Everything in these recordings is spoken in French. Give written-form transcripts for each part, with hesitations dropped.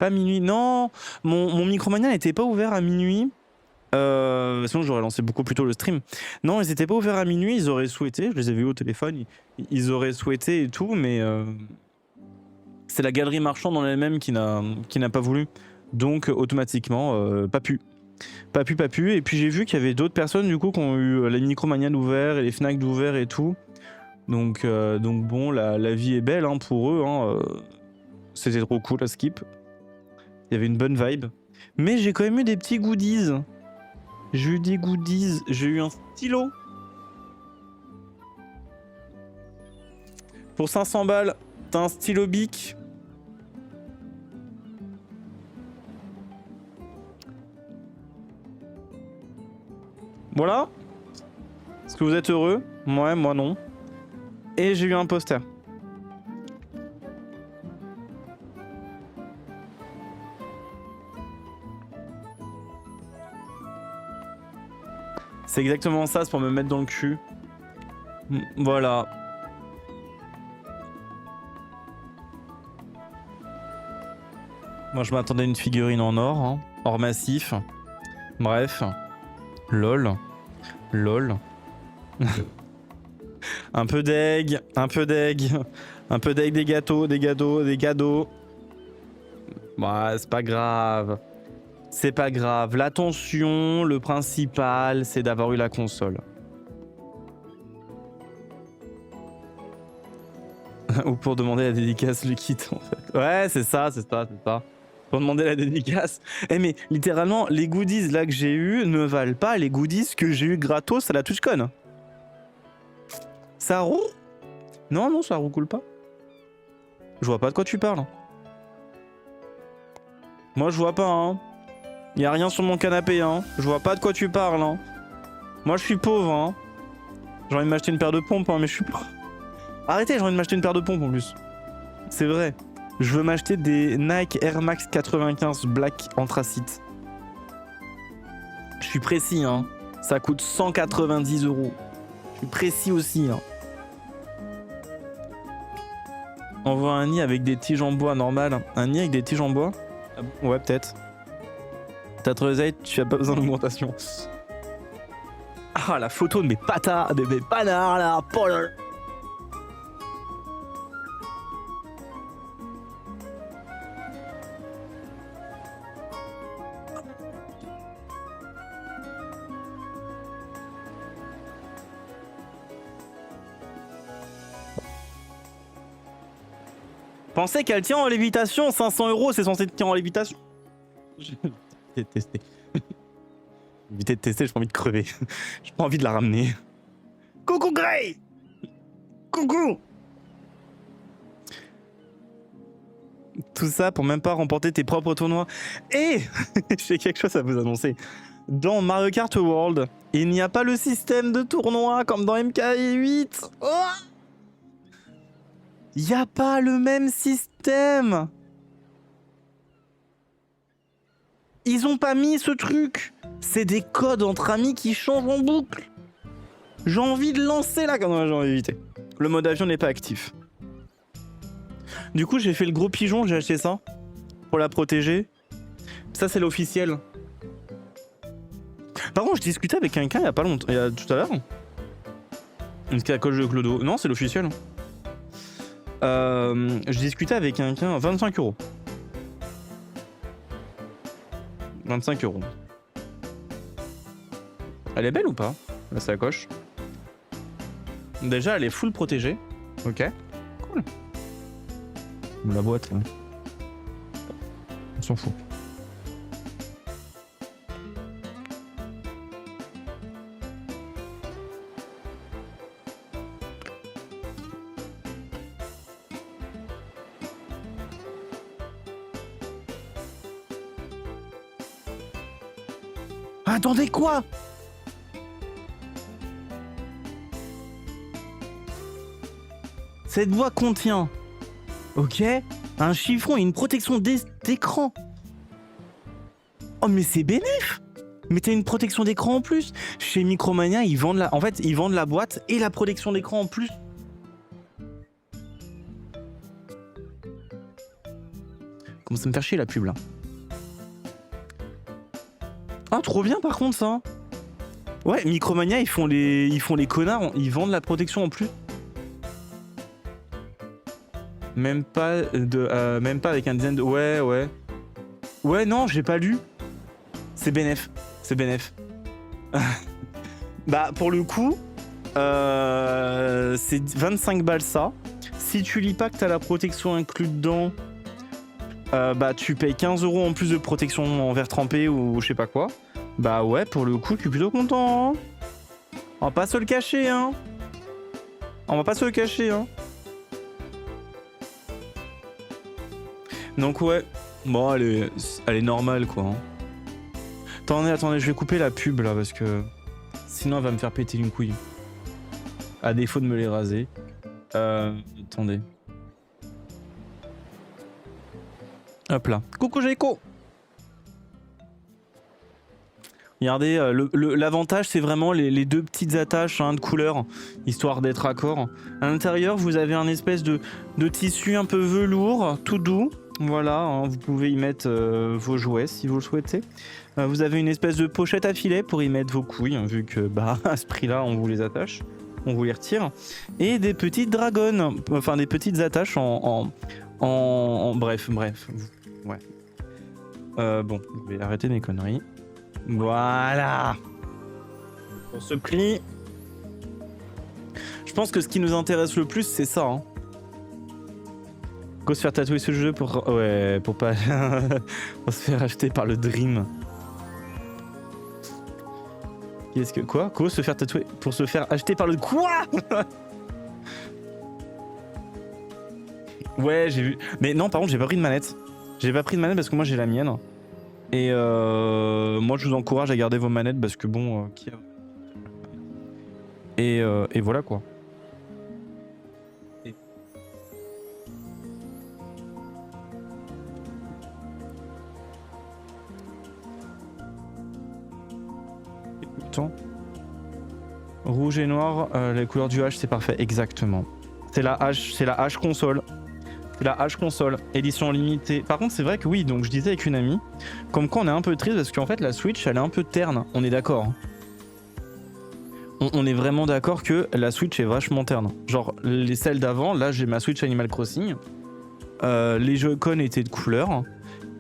Pas minuit, non. Mon Micromania n'était pas ouvert à minuit. Sinon j'aurais lancé beaucoup plus tôt le stream. Non, ils n'étaient pas ouverts à minuit, ils auraient souhaité, je les ai vus au téléphone, ils auraient souhaité et tout, mais c'est la galerie marchande en elle-même qui n'a pas voulu. Donc automatiquement, pas pu. Pas pu. Et puis j'ai vu qu'il y avait d'autres personnes du coup qui ont eu les Micromania d'ouvert et les Fnac d'ouvert et tout. Donc bon, la vie est belle hein, pour eux. Hein, c'était trop cool à skip. Il y avait une bonne vibe. Mais j'ai quand même eu des petits goodies. J'ai eu des goodies. J'ai eu un stylo. Pour 500 balles, t'as un stylo Bic. Voilà. Est-ce que vous êtes heureux? Ouais, moi non. Et j'ai eu un poster. C'est exactement ça, c'est pour me mettre dans le cul. Voilà. Moi je m'attendais à une figurine en or, hein, or massif. Bref. LOL. LOL. Un peu d'egg, un peu d'egg. Un peu d'egg, des gâteaux, des cadeaux. Bah, c'est pas grave. C'est pas grave. L'attention, le principal, c'est d'avoir eu la console. Ou pour demander la dédicace, le kit, en fait. Ouais, c'est ça. Pour demander la dédicace. Eh mais, littéralement, les goodies là que j'ai eu ne valent pas les goodies que j'ai eu gratos à la TwitchCon. Ça roule? Non, ça roucoule pas. Je vois pas de quoi tu parles. Moi, je vois pas, hein. Y a rien sur mon canapé, hein. Je vois pas de quoi tu parles, hein. Moi, je suis pauvre, hein. J'ai envie de m'acheter une paire de pompes, hein, mais je suis pauvre. Arrêtez, j'ai envie de m'acheter une paire de pompes en plus. C'est vrai. Je veux m'acheter des Nike Air Max 95 Black Anthracite. Je suis précis, hein. Ça coûte 190 €. Je suis précis aussi, hein. Envoie un nid avec des tiges en bois, normal. Un nid avec des tiges en bois? Ah bon, ouais, peut-être. T'as trop les ailes, tu as pas besoin d'augmentation. Ah, la photo de mes patas, de mes panards là, Paul. Pensez qu'elle tient en lévitation, 500 €, c'est censé tenir en lévitation. J'ai évité de tester. J'ai évité de tester, j'ai pas envie de crever. J'ai pas envie de la ramener. Coucou Grey. Coucou. Tout ça pour même pas remporter tes propres tournois. Et j'ai quelque chose à vous annoncer. Dans Mario Kart World, il n'y a pas le système de tournoi comme dans MK8. Oh, il n'y a pas le même système. Ils ont pas mis ce truc. C'est des codes entre amis qui changent en boucle. J'ai envie de lancer là. Non, j'ai envie d'éviter. Le mode avion n'est pas actif. Du coup, j'ai fait le gros pigeon, j'ai acheté ça pour la protéger. Ça, c'est l'officiel. Par contre, je discutais avec quelqu'un il y a pas longtemps, il y a tout à l'heure. Est-ce qu'il y a la coche de Clodo? Non, c'est l'officiel. Je discutais avec quelqu'un, 25 €. 25 €. Elle est belle ou pas, la sacoche? Déjà, elle est full protégée. Ok, cool. La boîte, ouais. On s'en fout. Attendez quoi? Cette voie contient, ok, un chiffon et une protection d'écran. Oh mais c'est bénéf. Mais t'as une protection d'écran en plus. Chez Micromania, ils vendent la... En fait, ils vendent la boîte et la protection d'écran en plus. Commence à me faire chier la pub là. Ah, trop bien par contre ça. Ouais, Micromania, ils font les connards, ils vendent la protection en plus. Même pas avec un design de... Ouais, ouais. Ouais, non, j'ai pas lu. C'est bénef. C'est bénef. Bah, pour le coup, c'est 25 balles ça. Si tu lis pas que t'as la protection inclue dedans, bah tu payes 15 € en plus de protection en verre trempé ou je sais pas quoi. Bah ouais, pour le coup, je suis plutôt content. Hein. On va pas se le cacher, hein. On va pas se le cacher, hein. Donc ouais, bon, elle est normale, quoi. Hein. Attendez, je vais couper la pub, là, parce que... Sinon, elle va me faire péter une couille. À défaut de me les raser. Attendez. Hop là. Coucou Jaiko. Regardez, l'avantage c'est vraiment les deux petites attaches hein, de couleur, histoire d'être raccord. À l'intérieur, vous avez un espèce de tissu un peu velours, tout doux. Voilà, hein, vous pouvez y mettre vos jouets si vous le souhaitez. Vous avez une espèce de pochette à filet pour y mettre vos couilles, hein, vu que bah à ce prix-là, on vous les attache, on vous les retire. Et des petites dragons, enfin des petites attaches bref. Ouais. Bon, je vais arrêter mes conneries. Voilà. Pour ce prix, je pense que ce qui nous intéresse le plus, c'est ça. Hein. Go se faire tatouer ce jeu pour... Ouais, pour pas... pour se faire acheter par le Dream. Qu'est-ce que... Quoi? Go se faire tatouer pour se faire acheter par le... Quoi? Ouais, j'ai vu. Mais non, par contre, j'ai pas pris de manette. J'ai pas pris de manette parce que moi, j'ai la mienne. Et moi, je vous encourage à garder vos manettes parce que bon... et voilà, quoi. Rouge et noir, les couleurs du H c'est parfait, exactement. C'est la H console. C'est la H console, édition limitée. Par contre c'est vrai que oui, donc je disais avec une amie, comme quoi on est un peu triste parce qu'en fait la Switch elle est un peu terne, on est d'accord. Hein. On est vraiment d'accord que la Switch est vachement terne. Genre les celles d'avant, là j'ai ma Switch Animal Crossing, les Joy-Con étaient de couleur.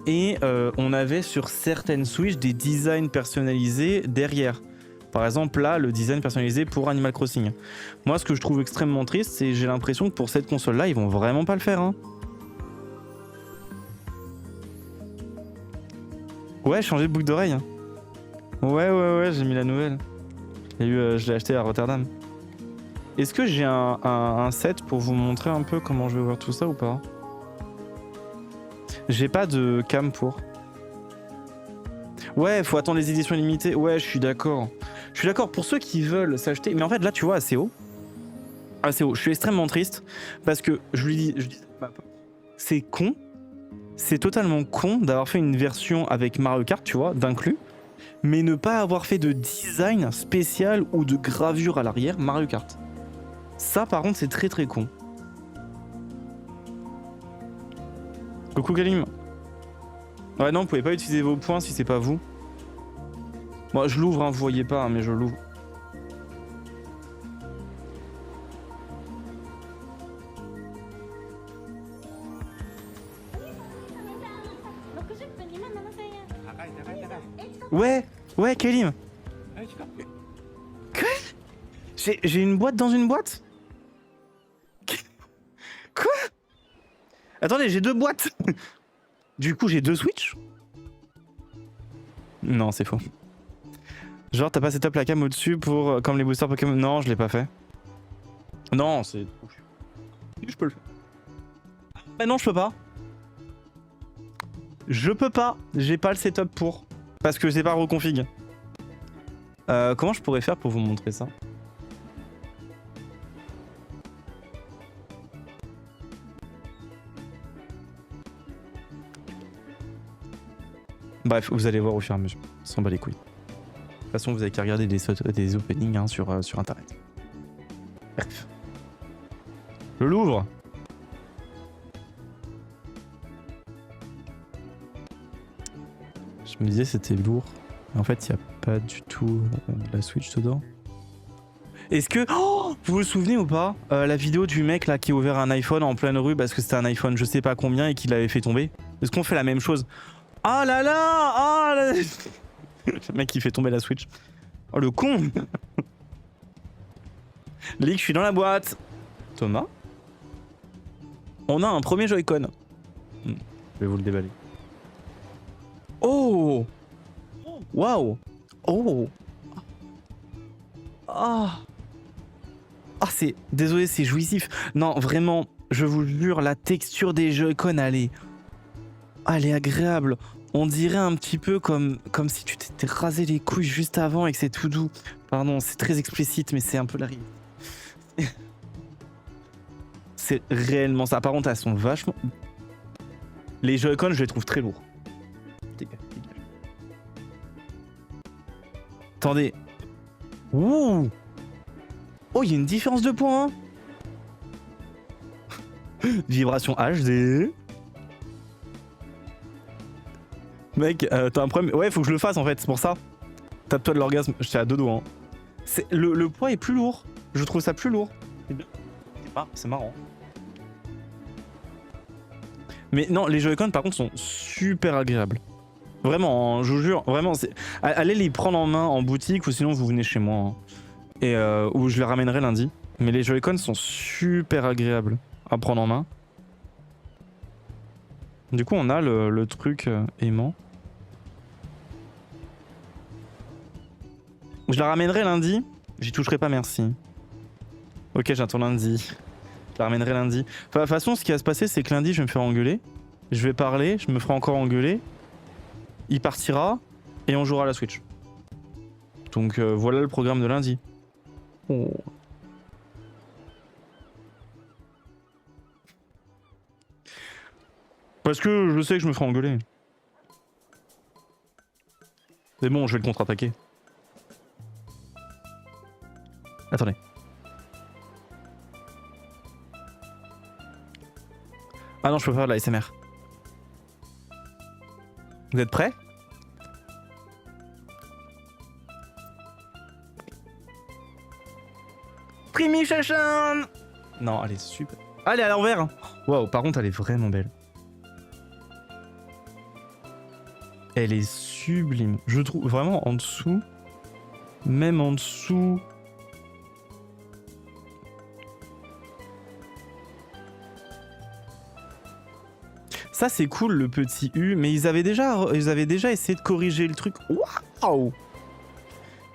Et on avait sur certaines Switch des designs personnalisés derrière. Par exemple là, le design personnalisé pour Animal Crossing. Moi ce que je trouve extrêmement triste, c'est j'ai l'impression que pour cette console là, ils vont vraiment pas le faire. Hein. Ouais, changer de boucle d'oreille. Ouais, j'ai mis la nouvelle. Je l'ai acheté à Rotterdam. Est-ce que j'ai un set pour vous montrer un peu comment je vais voir tout ça ou pas? J'ai pas de cam pour. Ouais, faut attendre les éditions limitées. Ouais, je suis d'accord. Je suis d'accord pour ceux qui veulent s'acheter. Mais en fait, là, tu vois, assez haut. Assez haut. Je suis extrêmement triste parce que je lui dis c'est con. C'est totalement con d'avoir fait une version avec Mario Kart, tu vois, d'inclus. Mais ne pas avoir fait de design spécial ou de gravure à l'arrière Mario Kart. Ça, par contre, c'est très très con. Coucou Galim. Ouais non, vous pouvez pas utiliser vos points si c'est pas vous. Bon, je l'ouvre, hein, vous voyez pas, hein, mais je l'ouvre. Ouais, Kalim. Quoi? J'ai une boîte dans une boîte? Quoi? Attendez, j'ai deux boîtes. Du coup, j'ai deux Switch? Non, c'est faux. Genre, t'as pas setup la cam au-dessus pour comme les boosters Pokémon? Non, je l'ai pas fait. Non, c'est... Je peux le faire. Bah non, je peux pas. Je peux pas. J'ai pas le setup pour. Parce que c'est pas reconfig. Comment je pourrais faire pour vous montrer ça? Bref, vous allez voir au fur et à mesure. S'en bat les couilles. De toute façon, vous avez qu'à regarder des openings hein, sur internet. Bref. Le Louvre. Je me disais c'était lourd. En fait, il n'y a pas du tout la Switch dedans. Est-ce que... Oh, vous vous souvenez ou pas la vidéo du mec là qui a ouvert un iPhone en pleine rue parce que c'était un iPhone je sais pas combien et qu'il l'avait fait tomber? Est-ce qu'on fait la même chose? Oh là là, oh là... Le mec qui fait tomber la Switch. Oh le con. Lick, je suis dans la boîte. Thomas, on a un premier Joy-Con. Je vais vous le déballer. Oh. Waouh. Oh. Ah. Ah, c'est... Désolé, c'est jouissif. Non, vraiment, je vous jure, la texture des Joy-Con, elle est agréable. On dirait un petit peu comme si tu t'étais rasé les couilles juste avant et que c'est tout doux. Pardon, c'est très explicite, mais c'est un peu la réalité. C'est réellement ça. Par contre, elles sont vachement... Les Joy-Con, je les trouve très lourds. Dégage. Attendez. Ouh. Oh, il y a une différence de points. Vibration HD. Mec, t'as un problème. Ouais, faut que je le fasse en fait, c'est pour ça. Tape-toi de l'orgasme. J'étais à deux doigts. Hein. Le poids est plus lourd. Je trouve ça plus lourd. C'est marrant. Mais non, les Joy-Con par contre sont super agréables. Vraiment, je vous jure, vraiment. Allez les prendre en main en boutique ou sinon vous venez chez moi. Hein. Et où je les ramènerai lundi. Mais les Joy-Con sont super agréables à prendre en main. Du coup, on a le truc aimant. Je la ramènerai lundi. J'y toucherai pas, merci. Ok, j'attends lundi. Je la ramènerai lundi. De toute façon, ce qui va se passer, c'est que lundi, je vais me faire engueuler. Je vais parler, je me ferai encore engueuler. Il partira et on jouera à la Switch. Donc voilà le programme de lundi. Oh. Parce que je sais que je me ferai engueuler. C'est bon, je vais le contre-attaquer. Attendez. Ah non, je peux faire de la ASMR. Vous êtes prêts? Primition. Non, elle est super. Ah, elle est à l'envers. Waouh, par contre, elle est vraiment belle. Elle est sublime. Je trouve vraiment en dessous. Même en dessous. Ça c'est cool le petit U, mais ils avaient déjà essayé de corriger le truc. Waouh!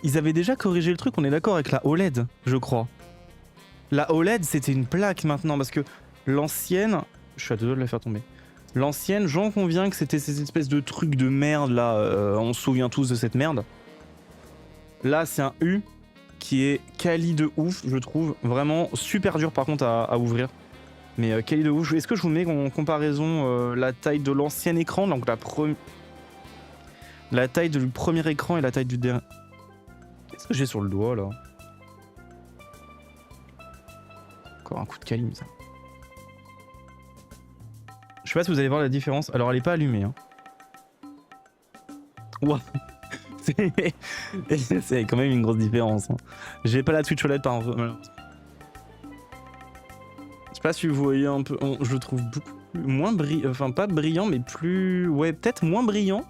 Ils avaient déjà corrigé le truc, on est d'accord avec la OLED, je crois. La OLED c'était une plaque maintenant parce que l'ancienne, je suis à deux doigts de la faire tomber. L'ancienne, j'en conviens que c'était ces espèces de trucs de merde là, on se souvient tous de cette merde. Là c'est un U qui est quali de ouf, je trouve, vraiment super dur par contre à ouvrir. Mais quali de ouf. Est-ce que je vous mets en comparaison la taille de l'ancien écran, donc la taille du premier écran et la taille du dernier. Qu'est-ce que j'ai sur le doigt là? Encore un coup de calim ça. Je sais pas si vous allez voir la différence. Alors elle est pas allumée. Hein. Wow. C'est quand même une grosse différence. Hein. J'ai pas la Switch OLED par malheureusement. Je sais pas si vous voyez un peu, je le trouve beaucoup moins brillant, enfin pas brillant mais plus, ouais peut-être moins brillant.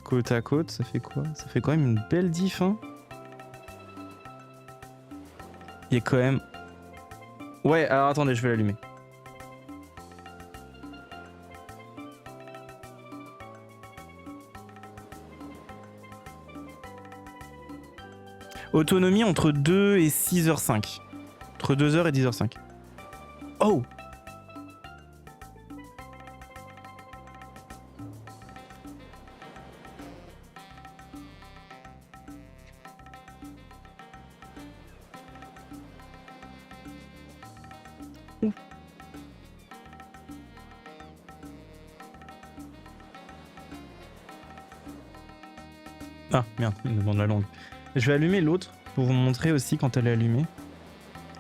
Côte à côte, ça fait quoi? Ça fait quand même une belle diff hein. Il y a quand même... Ouais alors attendez, je vais l'allumer. Autonomie entre 2 et 6h05. Entre 2h et 10h05. Oh! Ah merde, il me demande la langue. Je vais allumer l'autre pour vous montrer aussi quand elle est allumée.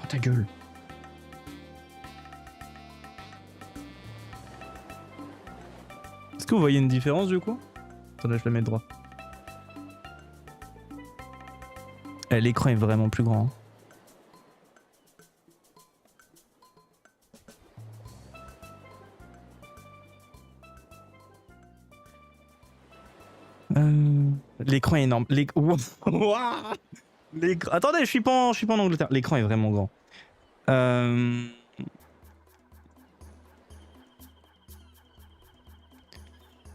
Oh ta gueule. Est-ce que vous voyez une différence du coup? Attendez, je le mets droit. L'écran est vraiment plus grand. L'écran est énorme. Attendez, je suis pas en Angleterre. L'écran est vraiment grand.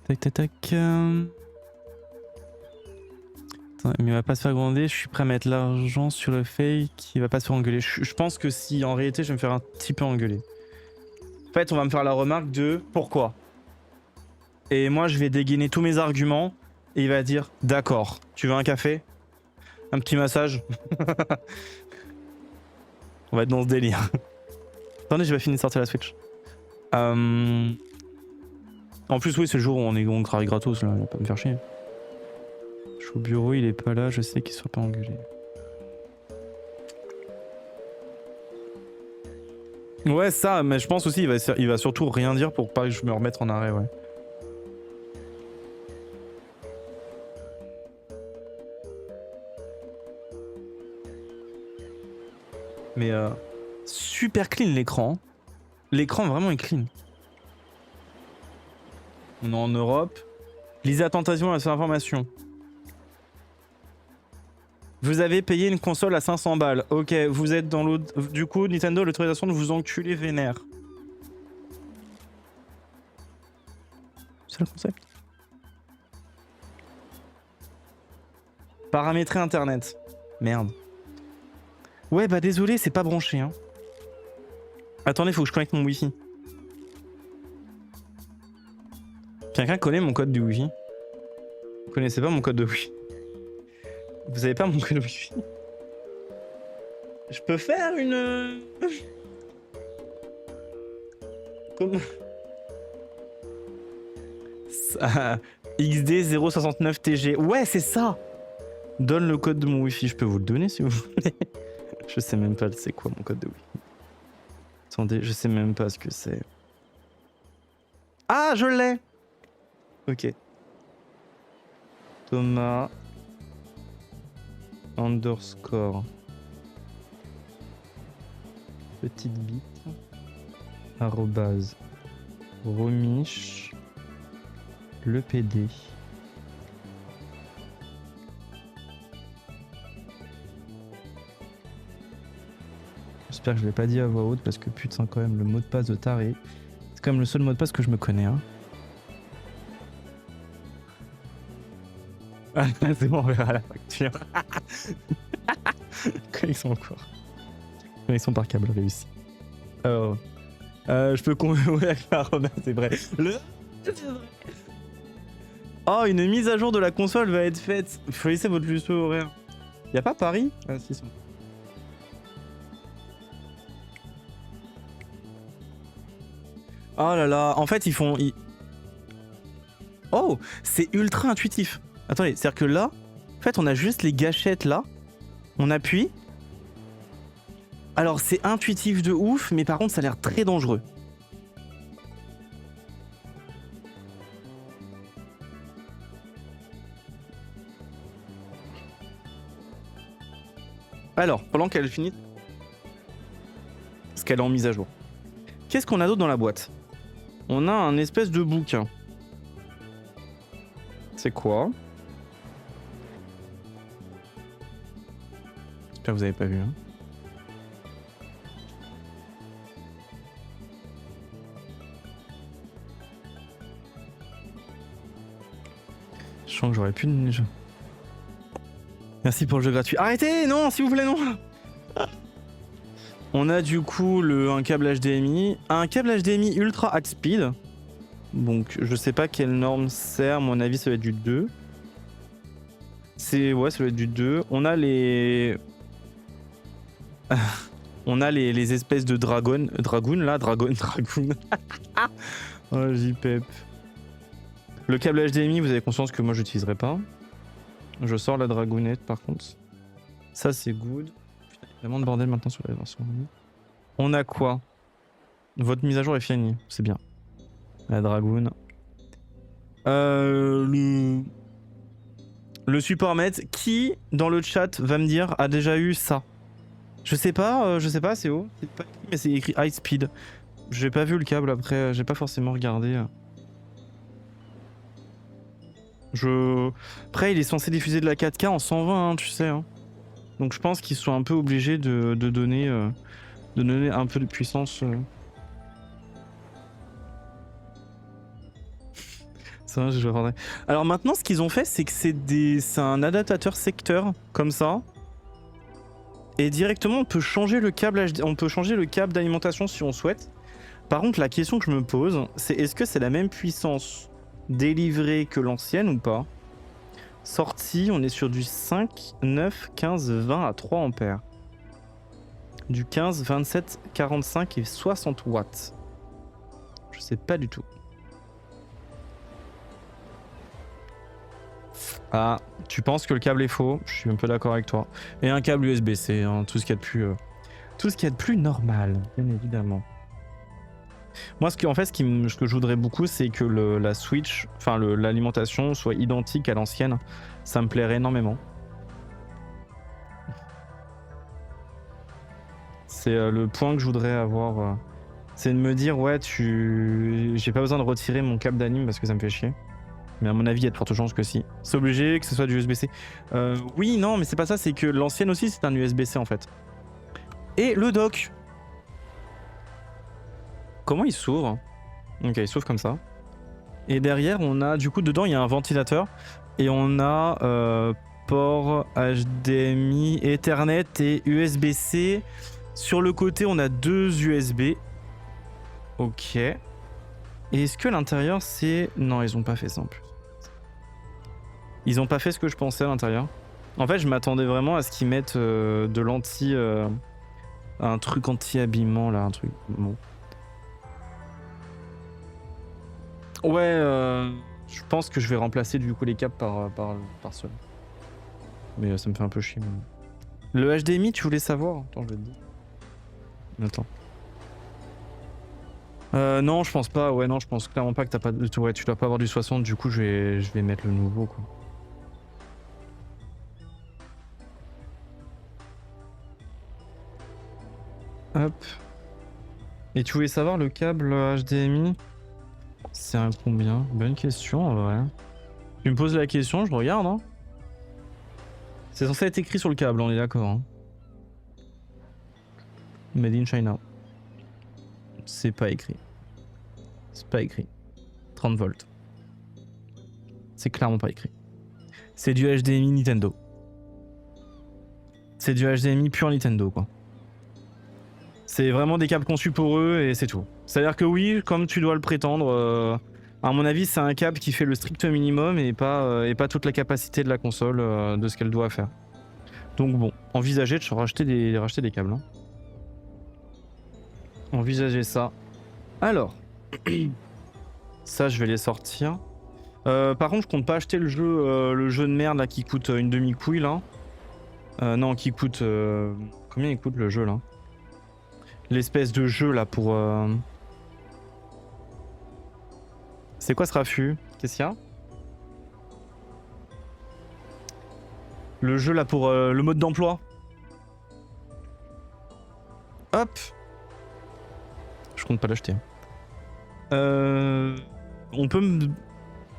Tac tac tac. Attends, mais il va pas se faire gronder. Je suis prêt à mettre l'argent sur le fake. Il va pas se faire engueuler. Je pense que si en réalité je vais me faire un petit peu engueuler. En fait, on va me faire la remarque de pourquoi. Et moi, je vais dégainer tous mes arguments. Et il va dire d'accord. Tu veux un café? Un petit massage? On va être dans ce délire. Attendez, j'ai pas fini de sortir la Switch. En plus, oui, c'est le jour où on travaille gratos, là. Il va pas me faire chier. Je suis au bureau, il est pas là, je sais qu'il sera pas engueulé. Ouais, ça, mais je pense aussi il va surtout rien dire pour pas que je me remette en arrêt, ouais. Mais super clean l'écran. L'écran vraiment est clean. On est en Europe. Lisez attentivement à cette information. Vous avez payé une console à 500 balles. Ok, vous êtes dans l'autre... Du coup, Nintendo a l'autorisation de vous enculer vénère. C'est le concept. Paramétrer internet. Merde. Ouais, bah désolé, c'est pas branché. Hein. Attendez, faut que je connecte mon wifi. Quelqu'un connaît mon code du wifi? Vous connaissez pas mon code de wifi? Vous avez pas mon code de wifi? Je peux faire une... Comment? XD069TG. Ouais, c'est ça! Donne le code de mon wifi, je peux vous le donner si vous voulez. Je sais même pas c'est quoi mon code de wifi. Attendez, je sais même pas ce que c'est. Ah, je l'ai! Ok. Thomas underscore petite bite arrobase Romiche le PD. J'espère que je l'ai pas dit à voix haute parce que putain quand même le mot de passe de taré. C'est quand même le seul mot de passe que je me connais hein. C'est bon, on verra la facture. Connexion encore. Connexion par câble réussi. Alors, je peux ouais, c'est vrai. Oh, une mise à jour de la console va être faite. Choisissez votre fuseau horaire. Y'a pas Paris? Ah si, c'est bon. Oh là là, en fait ils font... Oh, c'est ultra intuitif. Attendez, c'est-à-dire que là, en fait on a juste les gâchettes là. On appuie. Alors c'est intuitif de ouf, mais par contre ça a l'air très dangereux. Alors, pendant qu'elle finit, parce qu'elle est en mise à jour. Qu'est-ce qu'on a d'autre dans la boîte? On a un espèce de bouquin. C'est quoi? J'espère que vous avez pas vu. Hein. Je sens que j'aurais pu... Merci pour le jeu gratuit. Arrêtez! Non, s'il vous plaît, non! On a du coup un câble HDMI. Un câble HDMI ultra high speed. Donc je sais pas quelle norme sert. À mon avis, ça va être du 2. Ouais, ça va être du 2. On a les... On a les espèces de dragoon là. Dragoon. Oh, JPEP. Le câble HDMI, vous avez conscience que moi j'utiliserai pas. Je sors la dragounette par contre. Ça c'est good. Putain, il y a vraiment de bordel maintenant sur la version. On a quoi? Votre mise à jour est finie, c'est bien. La dragoon. Le support maître, qui dans le chat va me dire a déjà eu ça? Je sais pas, c'est où? C'est pas écrit, mais c'est écrit high speed. J'ai pas vu le câble après, j'ai pas forcément regardé. Après, il est censé diffuser de la 4K en 120, hein, tu sais. Hein. Donc je pense qu'ils sont un peu obligés de donner un peu de puissance. Ça, je vais. Alors maintenant, ce qu'ils ont fait, c'est que c'est un adaptateur secteur comme ça. Et directement, on peut changer le câble d'alimentation si on souhaite. Par contre, la question que je me pose, c'est est-ce que c'est la même puissance délivrée que l'ancienne ou pas? Sortie, on est sur du 5, 9, 15, 20 à 3 ampères. Du 15, 27, 45 et 60 watts. Je sais pas du tout. Ah, tu penses que le câble est faux? Je suis un peu d'accord avec toi. Et un câble USB-C, hein, tout ce qu'il y a de plus normal, bien évidemment. Moi, ce que je voudrais beaucoup, c'est que la Switch, enfin l'alimentation soit identique à l'ancienne. Ça me plairait énormément. C'est le point que je voudrais avoir. C'est de me dire, ouais, j'ai pas besoin de retirer mon câble d'anim parce que ça me fait chier. Mais à mon avis, il y a de fortes chances que si. C'est obligé que ce soit du USB-C. Oui, non, mais c'est pas ça, c'est que l'ancienne aussi, c'est un USB-C en fait. Et le dock. Comment il s'ouvre? Ok, il s'ouvre comme ça. Et derrière, on a, du coup, dedans, il y a un ventilateur. Et on a port HDMI, Ethernet et USB-C. Sur le côté, on a 2 USB. Ok. Et est-ce que l'intérieur, c'est... Non, ils ont pas fait ça en plus. Ils ont pas fait ce que je pensais à l'intérieur. En fait, je m'attendais vraiment à ce qu'ils mettent de l'anti... un truc anti-habillement, là, un truc... Bon. Ouais, je pense que je vais remplacer du coup les câbles par ceux-là. Mais ça me fait un peu chier. Mais... Le HDMI, tu voulais savoir? Attends, je vais te dire. Attends. Non, je pense pas. Ouais, non, je pense clairement pas que t'as pas... Ouais, tu dois pas avoir du 60, du coup, je vais mettre le nouveau, quoi. Hop. Et tu voulais savoir le câble HDMI? C'est un combien? Bonne question, en vrai. Tu me poses la question, je regarde, hein. C'est censé être écrit sur le câble, on est d'accord. Hein. Made in China. C'est pas écrit. C'est pas écrit. 30 volts. C'est clairement pas écrit. C'est du HDMI Nintendo. C'est du HDMI pur Nintendo, quoi. C'est vraiment des câbles conçus pour eux et c'est tout. C'est-à-dire que oui, comme tu dois le prétendre, à mon avis, c'est un câble qui fait le strict minimum et pas toute la capacité de la console de ce qu'elle doit faire. Donc bon, envisagez de racheter des câbles. Hein. Envisagez ça. Alors, ça, je vais les sortir. Par contre, je compte pas acheter le jeu de merde là qui coûte une demi-couille là. Non, qui coûte... Combien il coûte le jeu là? L'espèce de jeu là pour... C'est quoi ce raffut? Qu'est-ce qu'il y a? Le jeu là pour le mode d'emploi. Hop. Je compte pas l'acheter. On peut me...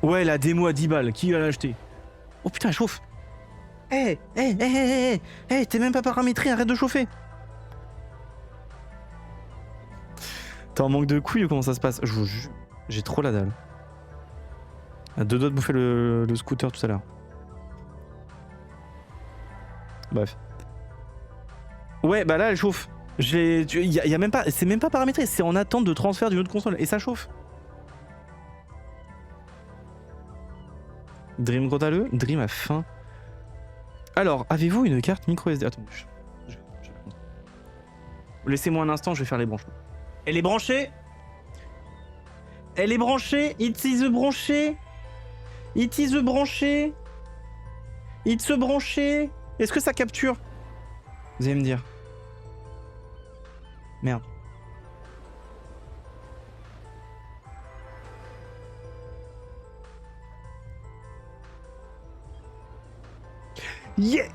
Ouais, la démo à 10 balles. Qui va l'acheter? Oh putain, elle chauffe. Hé, t'es même pas paramétré, arrête de chauffer. T'es en manque de couilles ou comment ça se passe? Je vous jure, j'ai trop la dalle. À deux doigts de bouffer le scooter tout à l'heure. Bref. Ouais, bah là, elle chauffe. Y a même pas, c'est même pas paramétré, c'est en attente de transfert d'une autre console et ça chauffe. Dream Grotale, Dream a faim. Alors, avez-vous une carte micro SD? Attends, laissez-moi un instant, je vais faire les branchements. Elle est branchée? Elle est branchée? It is branché? It is branché? It's branché? Est-ce que ça capture? Vous allez me dire. Merde. Yeah.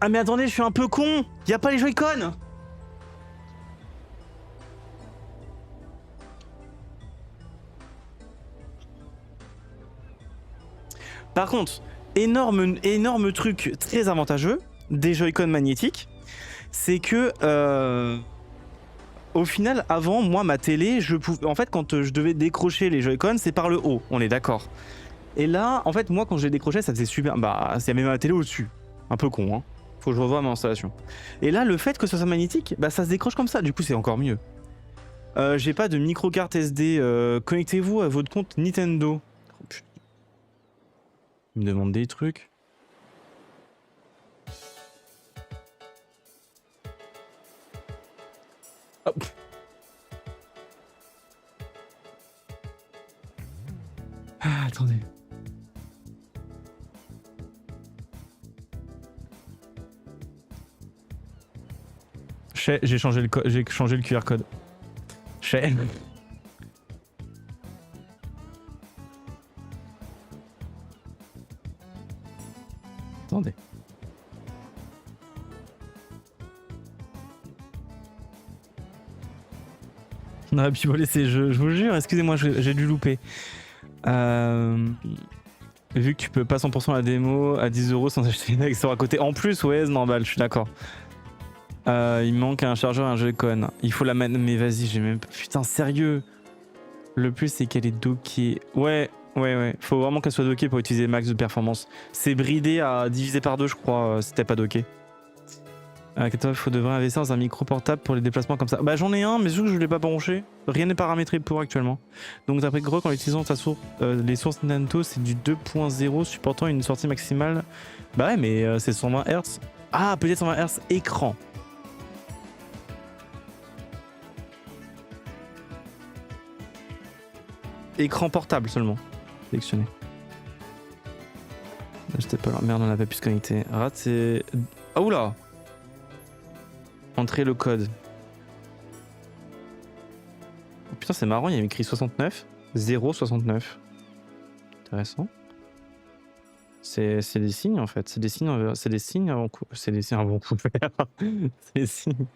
Ah mais attendez, je suis un peu con. Y a pas les Joy-Con. Par contre, énorme truc très avantageux des Joy-Con magnétiques, c'est que au final, avant, moi, ma télé, en fait, quand je devais décrocher les Joy-Con, c'est par le haut, on est d'accord. Et là, en fait, moi, quand j'ai décroché, ça faisait super. Bah, il y avait ma télé au-dessus. Un peu con, hein. Faut que je revoie ma installation. Et là, le fait que ce soit magnétique, bah, ça se décroche comme ça. Du coup, c'est encore mieux. J'ai pas de micro-carte SD. Connectez-vous à votre compte Nintendo. Oh, putain. Il me demande des trucs. Oh. Ah, attendez. J'ai changé le QR code. Attendez. Non, puis voilà, je vous jure, excusez-moi, j'ai dû louper. Vu que tu peux pas 100% la démo à 10 € sans acheter une accessoire à côté. En plus, ouais, c'est normal, je suis d'accord. Il manque un chargeur et un Joy-Con. Il faut la mettre. Mais vas-y, j'ai même. Putain, sérieux. Le plus, c'est qu'elle est dockée. Ouais. Faut vraiment qu'elle soit dockée pour utiliser max de performance. C'est bridé à diviser par 2, je crois, si t'es pas docké. Il devrait investir dans un micro portable pour les déplacements comme ça. Bah j'en ai un, mais surtout que je l'ai pas branché. Rien n'est paramétré pour actuellement. Donc d'après Grok, en utilisant les sources Nintendo, c'est du 2.0 supportant une sortie maximale. Bah ouais, mais c'est 120 Hz. Ah, peut-être 120 Hz écran. Écran portable seulement. Sélectionné. J'étais pas là. Merde, on avait pu se connecter. Raté. Ah oula! Entrer le code. Oh, putain, c'est marrant, il y a écrit 69, 069. Intéressant. C'est des signes en fait. C'est des signes avant c'est des signes avant couvert. C'est des signes.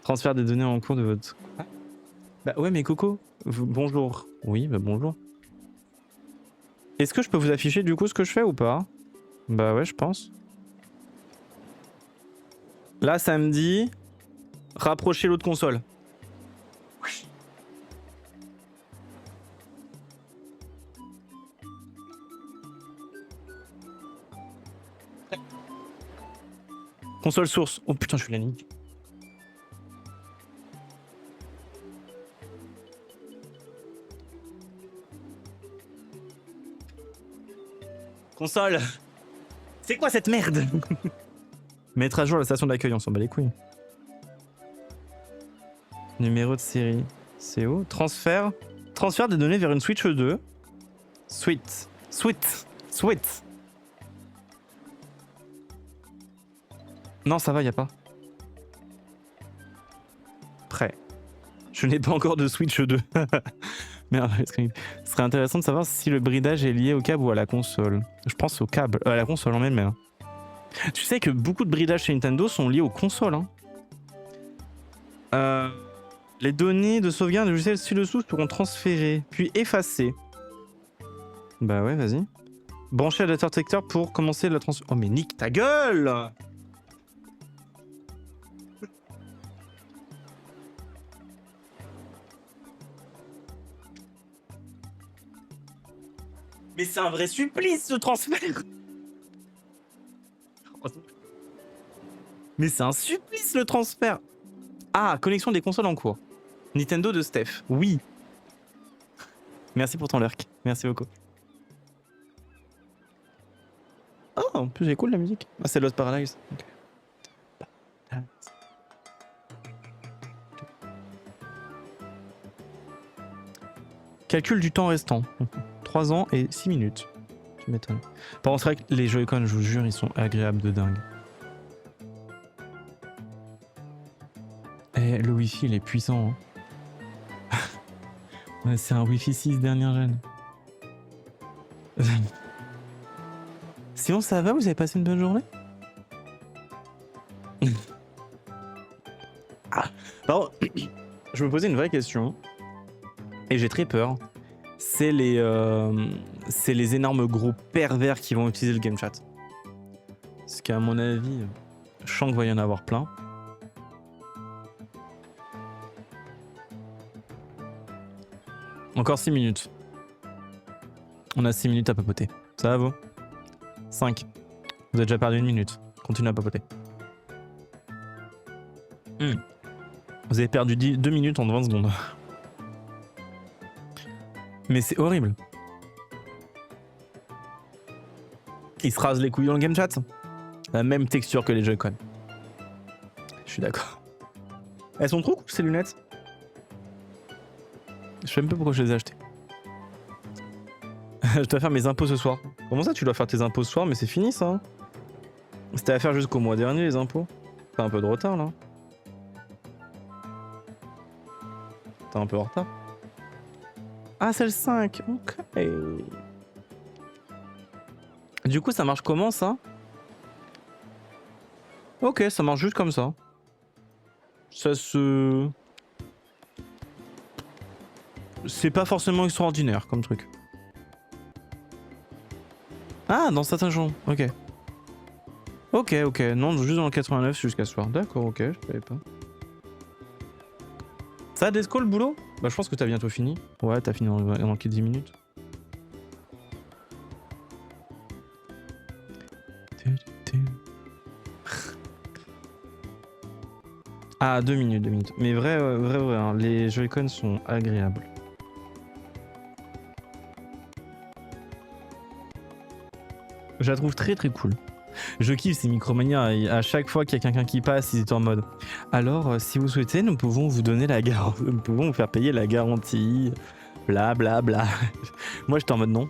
Transfert des données en cours de votre. Ah. Bah ouais, mais Coco, bonjour. Oui, bah bonjour. Est-ce que je peux vous afficher du coup ce que je fais ou pas? Bah ouais, je pense. Là, ça me dit rapprocher l'autre console. Console source. Oh putain, je suis la nique. Console. C'est quoi cette merde? Mettre à jour la station d'accueil, on s'en bat les couilles. Numéro de série. C'est où? Transfert. Transfert des données vers une Switch 2. Sweet. Non, ça va, y a pas. Prêt. Je n'ai pas encore de Switch 2. Merde, ce serait intéressant de savoir si le bridage est lié au câble ou à la console. Je pense au câble, à la console en elle-même. Tu sais que beaucoup de bridages chez Nintendo sont liés aux consoles. Hein. Les données de sauvegarde de logiciels ci-dessous seront transférées, puis effacées. Bah ouais, vas-y. Brancher l'adaptateur secteur pour commencer la trans... Oh mais nique ta gueule! Mais c'est un vrai supplice ce transfert! Mais c'est un supplice le transfert! Ah, connexion des consoles en cours. Nintendo de Steph. Oui. Merci pour ton lurk. Merci beaucoup. Oh, en plus, c'est cool la musique. Ah, c'est Lost Paradise. Okay. Calcul du temps restant. 3 ans et 6 minutes. Tu m'étonnes. Par contre, c'est vrai que les Joy-Con, je vous jure, ils sont agréables de dingue. Et le Wi-Fi, il est puissant. Hein. Ouais, c'est un Wi-Fi 6 dernière gêne. Sinon ça va, vous avez passé une bonne journée? Ah, alors, je me posais une vraie question et j'ai très peur. C'est les énormes gros pervers qui vont utiliser le game chat. Parce qu'à mon avis, je sens qu'il va y en avoir plein. Encore 6 minutes. On a 6 minutes à papoter. Ça va vous? 5. Vous avez déjà perdu 1 minute. Continuez à papoter. Vous avez perdu 2 minutes en 20 secondes. Mais c'est horrible. Ils se rasent les couilles dans le game chat. La même texture que les Joy-Con. Je suis d'accord. Elles sont trop cool ces lunettes. Je sais même pas pourquoi je les ai achetées. Je dois faire mes impôts ce soir. Comment ça tu dois faire tes impôts ce soir? Mais c'est fini ça. Hein. C'était à faire jusqu'au mois dernier les impôts. T'as un peu de retard là. T'es un peu en retard. Ah c'est le 5. Ok. Du coup ça marche comment ça? Ok, ça marche juste comme ça. Ça se... C'est pas forcément extraordinaire comme truc. Ah, dans certains jours, ok. Ok, non, juste dans le 89 jusqu'à ce soir. D'accord, ok, je savais pas. Ça a Desco le boulot? Bah je pense que t'as bientôt fini. Ouais, t'as fini dans 10 minutes. Ah, 2 minutes, 2 minutes. Mais vrai, hein, les Joy-Con sont agréables. Je la trouve très cool. Je kiffe ces Micromania et à chaque fois qu'il y a quelqu'un qui passe, ils étaient en mode alors si vous souhaitez, nous pouvons vous donner la garantie, nous pouvons vous faire payer la garantie, bla bla bla. Moi j'étais en mode non.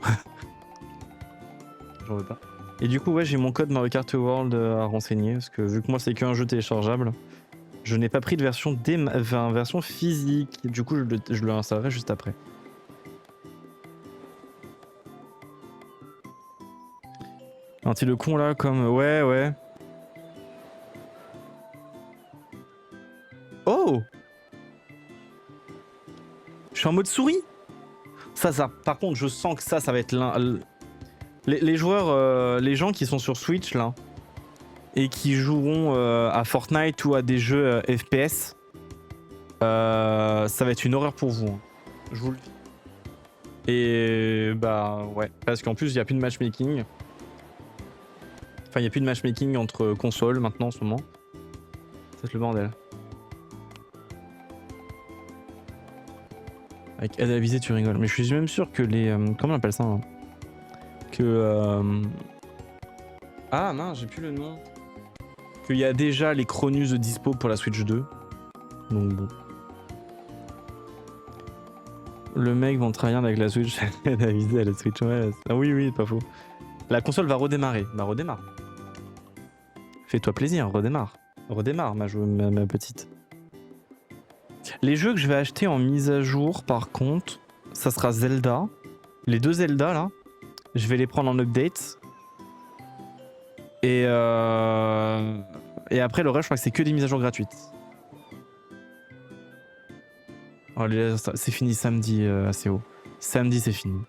J'en veux pas. Et du coup ouais, j'ai mon code Mario Kart World à renseigner parce que vu que moi c'est qu'un jeu téléchargeable, je n'ai pas pris de version version physique. Du coup je le installerai juste après. Un petit le con là comme ouais. Oh, je suis en mode souris. Ça. Par contre, je sens que ça va être les joueurs, les gens qui sont sur Switch là et qui joueront à Fortnite ou à des jeux FPS, ça va être une horreur pour vous. Hein. Je vous le dis. Et bah ouais, parce qu'en plus il y a plus de matchmaking. Enfin, il n'y a plus de matchmaking entre consoles maintenant en ce moment. C'est le bordel. Avec aide à viser, tu rigoles. Mais je suis même sûr que les... comment on appelle ça hein que... Ah mince, j'ai plus le nom. Qu'il y a déjà les Cronus de dispo pour la Switch 2. Donc bon. Le mec va travailler avec la Switch. Aide à viser à la Switch. Ouais, ah oui, pas faux. La console va redémarrer. Bah redémarre. Fais-toi plaisir, redémarre. Redémarre ma petite. Les jeux que je vais acheter en mise à jour par contre, ça sera Zelda. Les 2 Zelda là, je vais les prendre en update. Et après le reste je crois que c'est que des mises à jour gratuites. Oh, c'est fini samedi assez haut. Samedi c'est fini.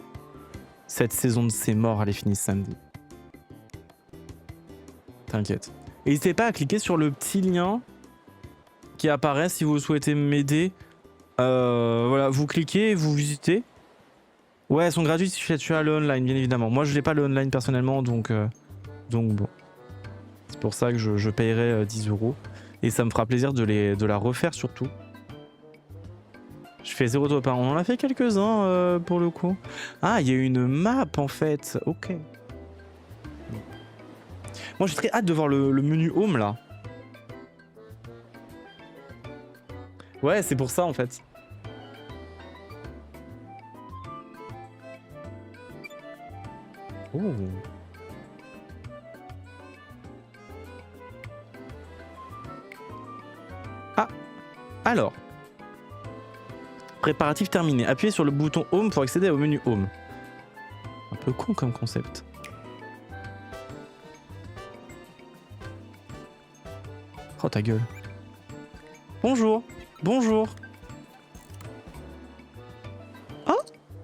Cette saison de C'est mort elle est finie samedi. T'inquiète. N'hésitez pas à cliquer sur le petit lien qui apparaît si vous souhaitez m'aider. Voilà, vous cliquez, vous visitez. Ouais, elles sont gratuites si tu as le online, bien évidemment. Moi, je n'ai pas le online personnellement, donc bon. C'est pour ça que je paierai 10 €. Et ça me fera plaisir de la refaire surtout. Je fais 0 top 1. On en a fait quelques-uns pour le coup. Ah, il y a une map en fait. Ok. Moi j'ai très hâte de voir le menu home là. Ouais, c'est pour ça en fait. Oh. Ah. Alors. Préparatif terminé. Appuyez sur le bouton home pour accéder au menu home. Un peu con comme concept. Oh ta gueule. Bonjour. Bonjour. Oh,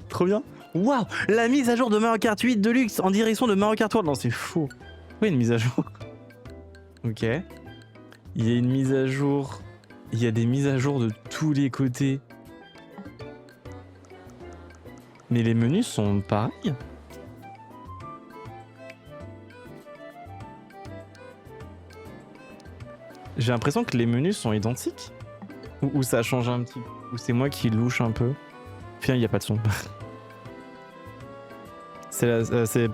trop bien. Waouh, la mise à jour de Mario Kart 8 Deluxe en direction de Mario Kart World. Non, c'est faux. Oui, une mise à jour. Ok. Il y a une mise à jour. Il y a des mises à jour de tous les côtés. Mais les menus sont pareils. J'ai l'impression que les menus sont identiques. Ou ça change un petit peu. Ou c'est moi qui louche un peu. Puis il n'y a pas de son. C'est...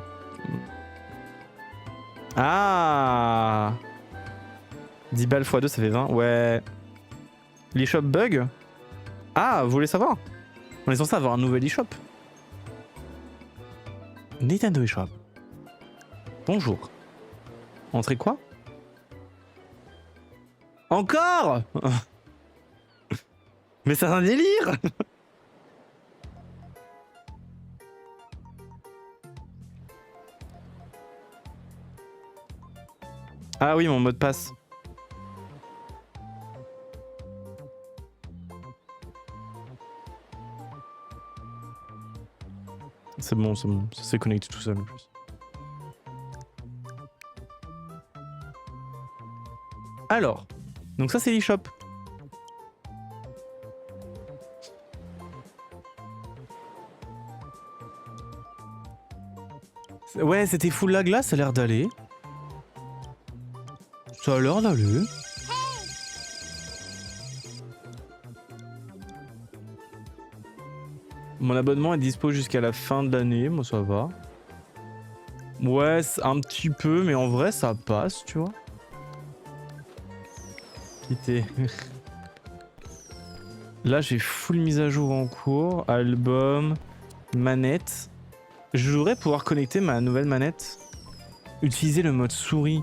Ah 10 balles x 2 ça fait 20. Ouais. L'eShop bug. Ah, vous voulez savoir? On est censé avoir un nouvel eShop. Nintendo eShop. Bonjour. Entrée quoi? Encore? Mais c'est un délire. Ah oui, mon mot de passe. C'est bon, ça s'est connecté tout seul en plus. Alors, donc ça c'est l'eShop. Ouais, c'était full lag là, ça a l'air d'aller. Ça a l'air d'aller. Mon abonnement est dispo jusqu'à la fin de l'année, moi ça va. Ouais, un petit peu, mais en vrai ça passe, tu vois. Quitter. Là j'ai full mise à jour en cours, album, manette. Je voudrais pouvoir connecter ma nouvelle manette. Utiliser le mode souris.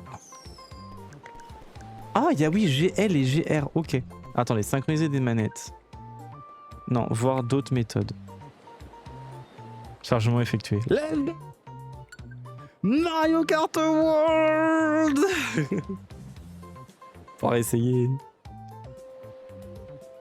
Ah, il y a oui, GL et GR, ok. Attendez, synchroniser des manettes. Non, voir d'autres méthodes. Chargement effectué. LED Mario Kart World. Pour essayer.